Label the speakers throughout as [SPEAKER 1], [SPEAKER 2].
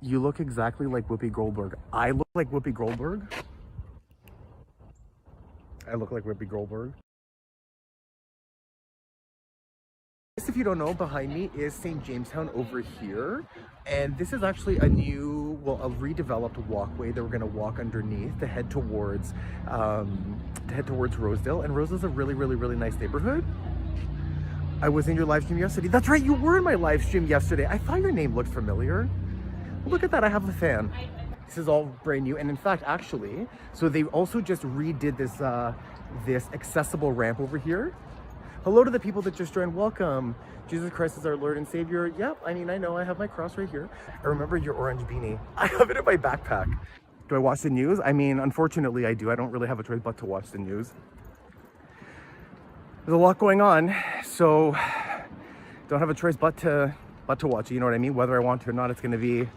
[SPEAKER 1] You look exactly like Whoopi Goldberg. I look like Whoopi Goldberg. I look like Whoopi Goldberg. If you don't know, behind me is St. Jamestown over here. And this is actually a new, well, a redeveloped walkway that we're gonna walk underneath to head towards Rosedale. And Rosedale's a really, really, really nice neighborhood. I was in your live stream yesterday. That's right, you were in my live stream yesterday. I thought your name looked familiar. Look at that, I have the fan. This is all brand new. And in fact, actually, so they also just redid this, this accessible ramp over here. Hello to the people that just joined, welcome. Jesus Christ is our Lord and Savior. Yep, I mean, I know, I have my cross right here. I remember your orange beanie. I have it in my backpack. Do I watch the news? I mean, unfortunately I do. I don't really have a choice but to watch the news. There's a lot going on, so don't have a choice but to watch it, you know what I mean? Whether I want to or not, it's gonna be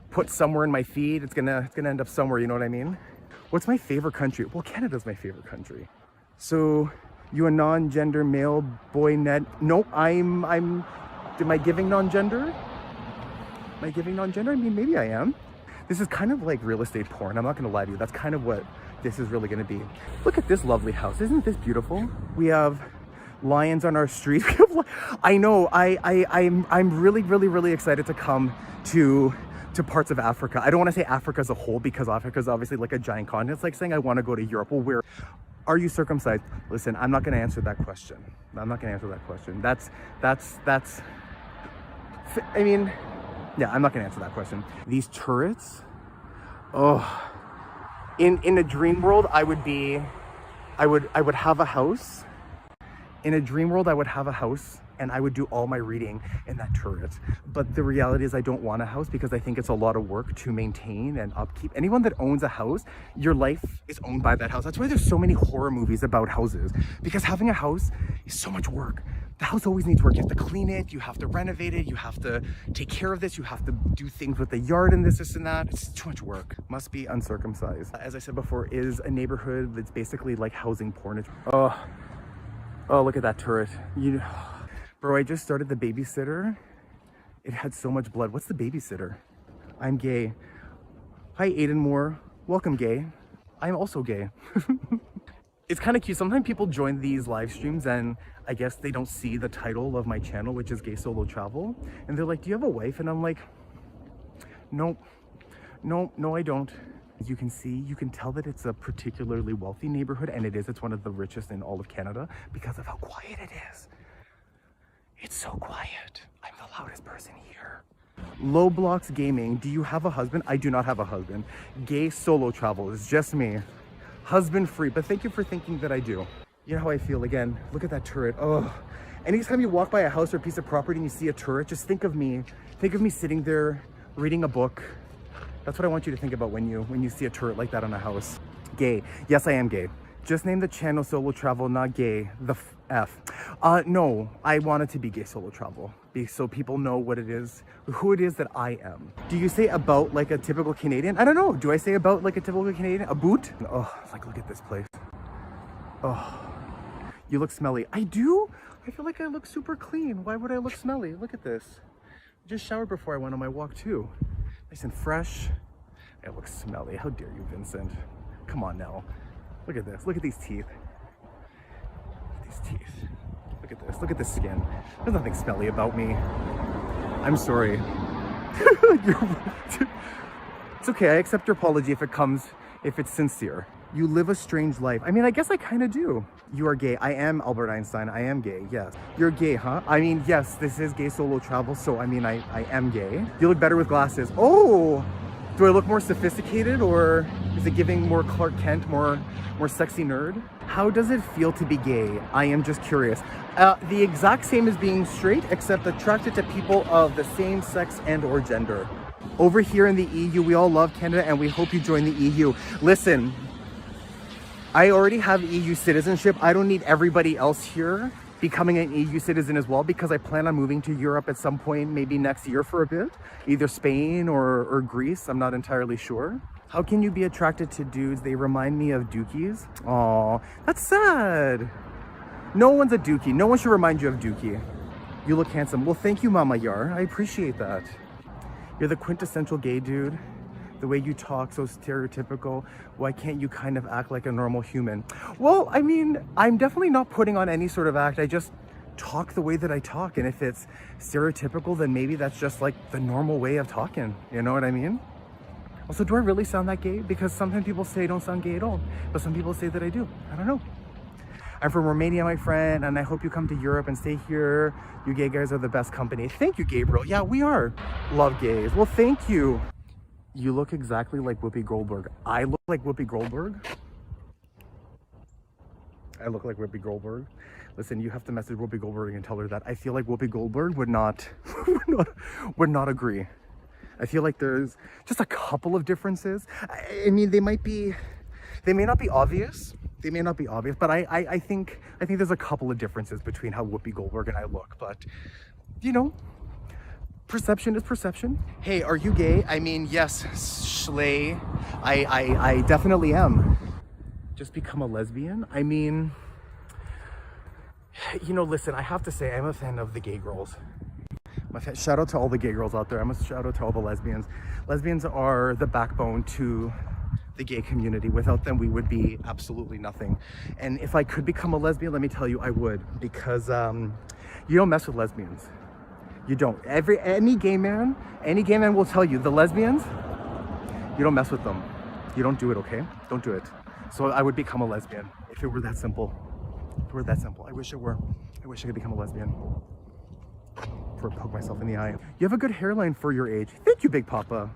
[SPEAKER 1] put somewhere in my feed. It's gonna end up somewhere, you know what I mean? What's my favorite country? Well, Canada's my favorite country. So, you a non-gender male boy net? Nope, am I giving non-gender? Am I giving non-gender? I mean, maybe I am. This is kind of like real estate porn. I'm not gonna lie to you. That's kind of what this is really gonna be. Look at this lovely house. Isn't this beautiful? We have lions on our street. I know, I'm really, really, really excited to come to parts of Africa. I don't want to say Africa as a whole because Africa is obviously like a giant continent. It's like saying I want to go to Europe. Well, where are you circumcised? Listen, I'm not going to answer that question. I'm not going to answer that question. I mean, yeah, I'm not going to answer that question. These turrets, oh, in a dream world, I would have a house. In a dream world, I would have a house and I would do all my reading in that turret. But the reality is I don't want a house because I think it's a lot of work to maintain and upkeep. Anyone that owns a house, your life is owned by that house. That's why there's so many horror movies about houses, because having a house is so much work. The house always needs work. You have to clean it, you have to renovate it, you have to take care of this, you have to do things with the yard and this and that. It's too much work. Must be uncircumcised. As I said before, is a neighborhood that's basically like housing porn. Oh, look at that turret. Bro, I just started the babysitter. It had so much blood. What's the babysitter? I'm gay. Hi, Aiden Moore. Welcome, gay. I'm also gay. It's kind of cute. Sometimes people join these live streams and I guess they don't see the title of my channel, which is Gay Solo Travel. And they're like, do you have a wife? And I'm like, nope. No, I don't. As you can see, you can tell that it's a particularly wealthy neighborhood, and it is. It's one of the richest in all of Canada because of how quiet it is. It's so quiet. I'm the loudest person here. Low Blocks Gaming, do you have a husband? I do not have a husband. Gay Solo Travel is just me. Husband free, but thank you for thinking that I do. You know how I feel again. Look at that turret. Oh, anytime you walk by a house or a piece of property and you see a turret, just think of me. Think of me sitting there reading a book. That's what I want you to think about when you see a turret like that on a house. Gay. Yes, I am gay. Just name the channel Solo Travel, not gay. The F. No, I want it to be Gay Solo Travel, so people know what it is, who it is that I am. Do you say about like a typical Canadian? I don't know. Do I say about like a typical Canadian? A boot? Oh, it's like, look at this place. Oh, you look smelly. I do? I feel like I look super clean. Why would I look smelly? Look at this. I just showered before I went on my walk too. Nice and fresh. I look smelly. How dare you, Vincent? Come on now. Look at this. Look at these teeth. These teeth. Look at this. Look at this skin. There's nothing smelly about me. I'm sorry. It's okay. I accept your apology if it's sincere. You live a strange life. I mean, I guess I kind of do. You are gay. I am Albert Einstein. I am gay. Yes. You're gay, huh? I mean, yes, this is Gay Solo Travel. So, I mean, I am gay. You look better with glasses. Oh, do I look more sophisticated, or is it giving more Clark Kent, more sexy nerd? How does it feel to be gay? I am just curious. The exact same as being straight, except attracted to people of the same sex and or gender. Over here in the EU, we all love Canada and we hope you join the EU. Listen, I already have EU citizenship. I don't need everybody else here becoming an EU citizen as well, because I plan on moving to Europe at some point, maybe next year for a bit, either Spain or Greece. I'm not entirely sure. How can you be attracted to dudes? They remind me of dookies. Aw, that's sad. No one's a dookie. No one should remind you of dookie. You look handsome. Well, thank you, Mama Yar. I appreciate that. You're the quintessential gay dude. The way you talk, so stereotypical. Why can't you kind of act like a normal human? Well, I mean, I'm definitely not putting on any sort of act. I just talk the way that I talk. And if it's stereotypical, then maybe that's just like the normal way of talking. You know what I mean? Also, do I really sound that gay? Because sometimes people say I don't sound gay at all, but some people say that I do. I don't know. I'm from Romania, my friend, and I hope you come to Europe and stay here. You gay guys are the best company. Thank you, Gabriel. Yeah, we are. Love gays. Well, thank you. You look exactly like Whoopi Goldberg. I look like Whoopi Goldberg. I look like Whoopi Goldberg. Listen, you have to message Whoopi Goldberg and tell her that. I feel like Whoopi Goldberg would not would not agree. I feel like there's just a couple of differences. I mean, they may not be obvious. They may not be obvious, but I think there's a couple of differences between how Whoopi Goldberg and I look. But you know, perception is perception. Hey, are you gay? I mean, yes, Schley. I definitely am. Just become a lesbian? I mean, you know, listen, I have to say, I'm a fan of the gay girls. Shout out to all the gay girls out there. I'm a shout out to all the lesbians. Lesbians are the backbone to the gay community. Without them, we would be absolutely nothing. And if I could become a lesbian, let me tell you, I would, because you don't mess with lesbians. You don't. Any gay man will tell you, the lesbians, you don't mess with them. You don't do it, okay? Don't do it. So I would become a lesbian if it were that simple. If it were that simple. I wish it were. I wish I could become a lesbian. Before I poke myself in the eye. You have a good hairline for your age. Thank you, Big Papa.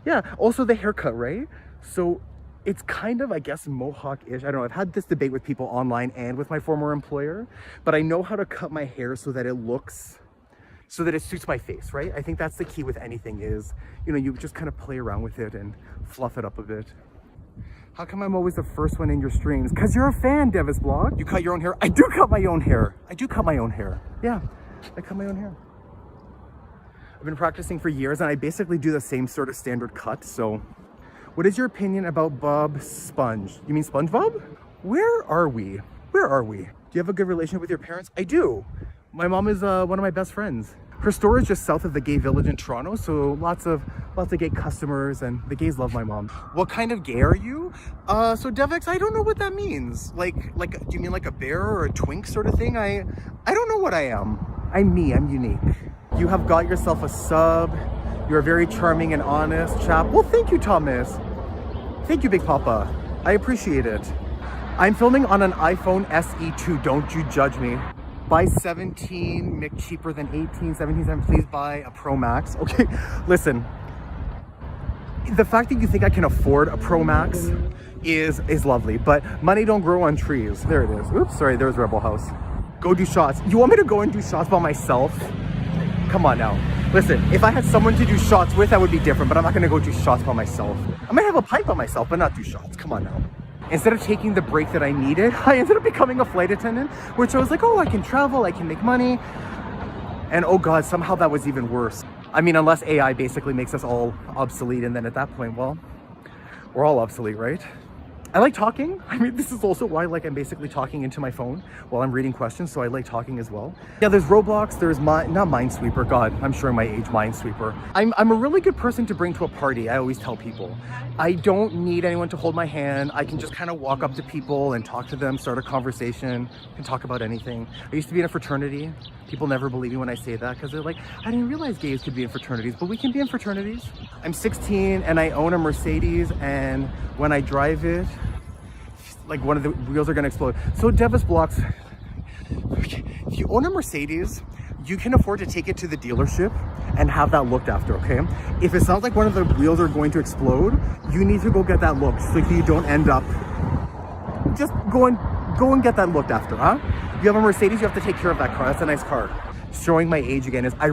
[SPEAKER 1] Yeah, also the haircut, right? So it's kind of, I guess, mohawk-ish. I don't know, I've had this debate with people online and with my former employer, but I know how to cut my hair so that it suits my face, right? I think that's the key with anything is, you know, you just kind of play around with it and fluff it up a bit. How come I'm always the first one in your streams? Because you're a fan, Devis Blog. You cut your own hair? I do cut my own hair. I do cut my own hair. Yeah, I cut my own hair. I've been practicing for years and I basically do the same sort of standard cut. So what is your opinion about Bob Sponge? You mean SpongeBob? Where are we? Where are we? Do you have a good relationship with your parents? I do. My mom is one of my best friends. Her store is just south of the gay village in Toronto, so lots of gay customers, and the gays love my mom. What kind of gay are you? So Devix, I don't know what that means. Like, do you mean like a bear or a twink sort of thing? I don't know what I am. I'm me, I'm unique. You have got yourself a sub. You're a very charming and honest chap. Well, thank you, Thomas. Thank you, Big Papa. I appreciate it. I'm filming on an iPhone SE2, don't you judge me. Buy 17, make cheaper than 18, 17, please buy a Pro Max. Okay, listen, the fact that you think I can afford a Pro Max is lovely, but money don't grow on trees. There it is. Oops, sorry, there's Rebel House. Go do shots. You want me to go and do shots by myself? Come on now. Listen, if I had someone to do shots with, that would be different, but I'm not gonna go do shots by myself. I might have a pipe by myself, but not do shots. Come on now. Instead of taking the break that I needed, I ended up becoming a flight attendant, which I was like, oh, I can travel, I can make money. And oh God, somehow that was even worse. I mean, unless AI basically makes us all obsolete, and then at that point, well, we're all obsolete, right? I like talking. I mean, this is also why I'm basically talking into my phone while I'm reading questions, so I like talking as well. Yeah, there's Roblox, there's not Minesweeper, God, I'm showing my age, Minesweeper. I'm a really good person to bring to a party, I always tell people. I don't need anyone to hold my hand. I can just kind of walk up to people and talk to them, start a conversation, and talk about anything. I used to be in a fraternity. People never believe me when I say that because they're like, I didn't realize gays could be in fraternities, but we can be in fraternities. I'm 16 and I own a Mercedes, and when I drive it, like one of the wheels are gonna explode. So Devis Blocks, if you own a Mercedes, you can afford to take it to the dealership and have that looked after, okay? If it sounds like one of the wheels are going to explode, you need to go get that looked so you don't end up, just go and get that looked after, huh? You have a Mercedes, you have to take care of that car. That's a nice car. Showing my age again is I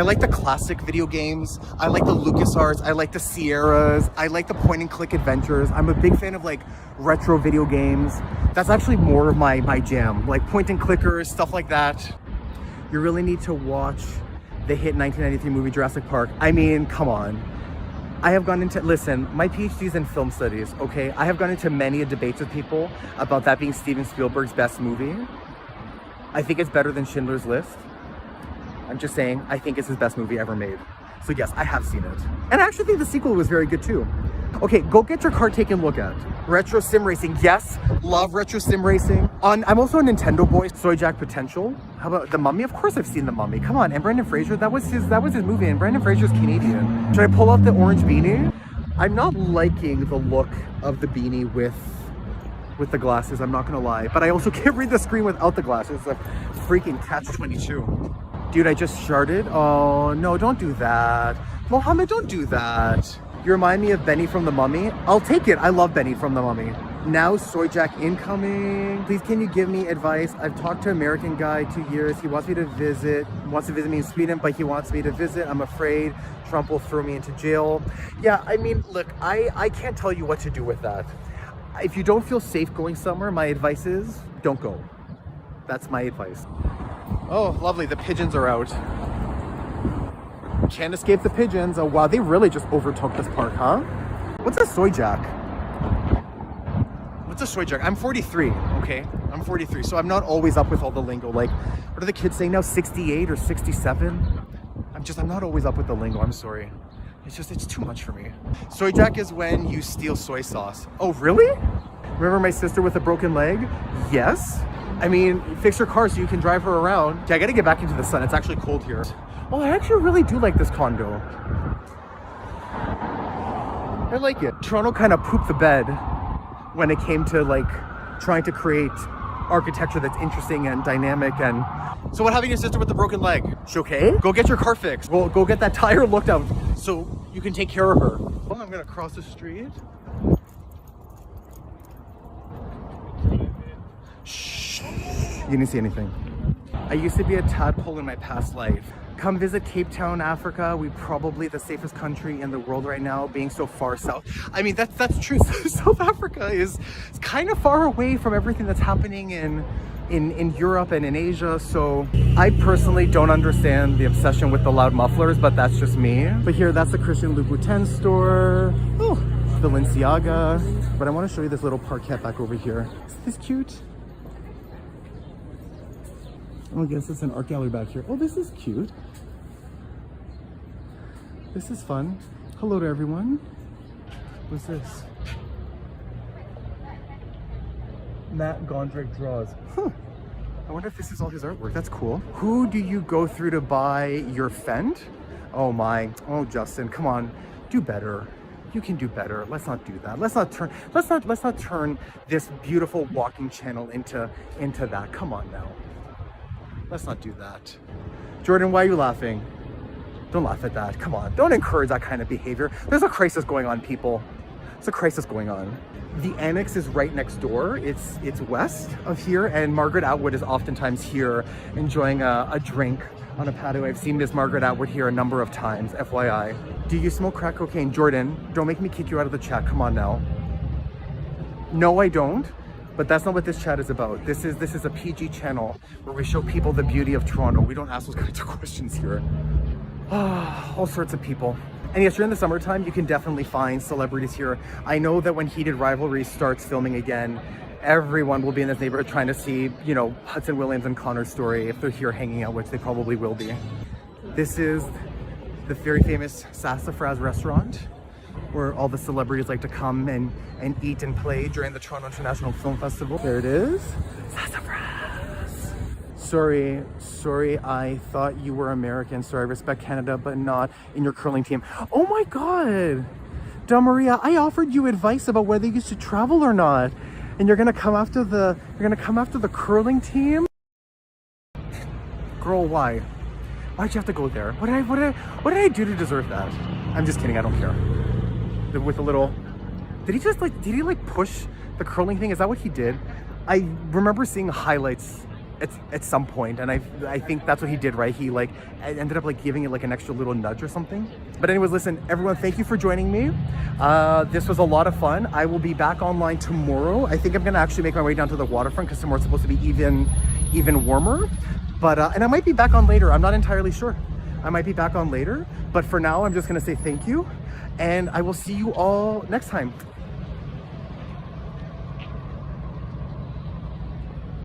[SPEAKER 1] like the classic video games. I like the LucasArts. I like the Sierras. I like the point and click adventures. I'm a big fan of like retro video games. That's actually more of my jam. Like point and clickers, stuff like that. You really need to watch the hit 1993 movie Jurassic Park. I mean, come on. I have gone into, listen, my PhD is in film studies, okay? I have gone into many debates with people about that being Steven Spielberg's best movie. I think it's better than Schindler's List. I'm just saying, I think it's his best movie ever made. So yes, I have seen it. And I actually think the sequel was very good too. Okay, go get your car taken a look at. Retro sim racing, yes, love retro sim racing. I'm also a Nintendo boy. Soy Jack Potential. How about The Mummy? Of course I've seen The Mummy. Come on, and Brendan Fraser, that was his movie, and Brendan Fraser's Canadian. Should I pull out the orange beanie? I'm not liking the look of the beanie with the glasses, I'm not gonna lie. But I also can't read the screen without the glasses. It's a freaking catch-22. Dude, I just sharted. Oh, no, don't do that. Mohammed, don't do that. You remind me of Benny from The Mummy. I'll take it. I love Benny from The Mummy. Now Soy Jack incoming. Please, can you give me advice? I've talked to an American guy 2 years. He wants to visit me in Sweden, but he wants me to visit. I'm afraid Trump will throw me into jail. Yeah, I mean, look, I can't tell you what to do with that. If you don't feel safe going somewhere, my advice is don't go. That's my advice. Oh, lovely. The pigeons are out. Can't escape the pigeons. Oh, wow. They really just overtook this park, huh? What's a soy jack? What's a soy jack? I'm 43, okay? I'm 43, so I'm not always up with all the lingo. Like, what are the kids saying now? 68 or 67? I'm not always up with the lingo. I'm sorry. It's too much for me. Soy jack is when you steal soy sauce. Oh, really? Remember my sister with a broken leg? Yes. I mean, fix your car so you can drive her around. Okay, I gotta get back into the sun. It's actually cold here. Oh, I actually really do like this condo. I like it. Toronto kind of pooped the bed when it came to like trying to create architecture that's interesting and dynamic. And so what happened to your sister with the broken leg? She okay? Go get your car fixed. Go get that tire looked out so you can take care of her. Well, I'm gonna cross the street. Shh. You didn't see anything. I used to be a tadpole in my past life. Come visit Cape Town, Africa. We're probably the safest country in the world right now, being so far south. I mean, that's true. South Africa is kind of far away from everything that's happening in Europe and in Asia. So I personally don't understand the obsession with the loud mufflers, but that's just me. But here, that's the Christian Louboutin store. Oh, the Balenciaga. But I want to show you this little parquet back over here. Isn't this cute? Oh, I guess it's an art gallery back here. Oh, this is cute. This is fun. Hello to everyone. What's this? Matt Gondrick draws. Huh. I wonder if this is all his artwork. That's cool. Who do you go through to buy your Fend? Oh my. Oh, Justin, come on. Do better. You can do better. Let's not do that. Let's not turn this beautiful walking channel into that. Come on now. Let's not do that. Jordan, why are you laughing? Don't laugh at that. Come on. Don't encourage that kind of behavior. There's a crisis going on, people. There's a crisis going on. The Annex is right next door. It's west of here, and Margaret Atwood is oftentimes here enjoying a drink on a patio. I've seen Miss Margaret Atwood here a number of times, FYI. Do you smoke crack cocaine? Jordan, don't make me kick you out of the chat. Come on now. No, I don't. But that's not what this chat is about. This is a PG channel where we show people the beauty of Toronto. We don't ask those kinds of questions here. All sorts of people. And yes, during the summertime, you can definitely find celebrities here. I know that when Heated Rivalry starts filming again, everyone will be in this neighborhood trying to see, you know, Hudson Williams and Connor's story if they're here hanging out, which they probably will be. This is the very famous Sassafras restaurant, where all the celebrities like to come and eat and play during the Toronto International Film Festival. There it is. Sassafras. Sorry, I thought you were American. Sorry, I respect Canada, but not in your curling team. Oh my God. Da Maria, I offered you advice about whether you should travel or not. And you're gonna come after the curling team? Girl, why? Why'd you have to go there? What did I do to deserve that? I'm just kidding, I don't care. With a little, did he like push the curling thing? Is that what he did? I remember seeing highlights at some point, and I think that's what he did, right? He like ended up like giving it like an extra little nudge or something. But anyways, listen, everyone, thank you for joining me. This was a lot of fun. I will be back online tomorrow. I think I'm gonna actually make my way down to the waterfront because tomorrow it's supposed to be even warmer. But and I might be back on later. I'm not entirely sure. I might be back on later. But for now, I'm just gonna say thank you. And I will see you all next time.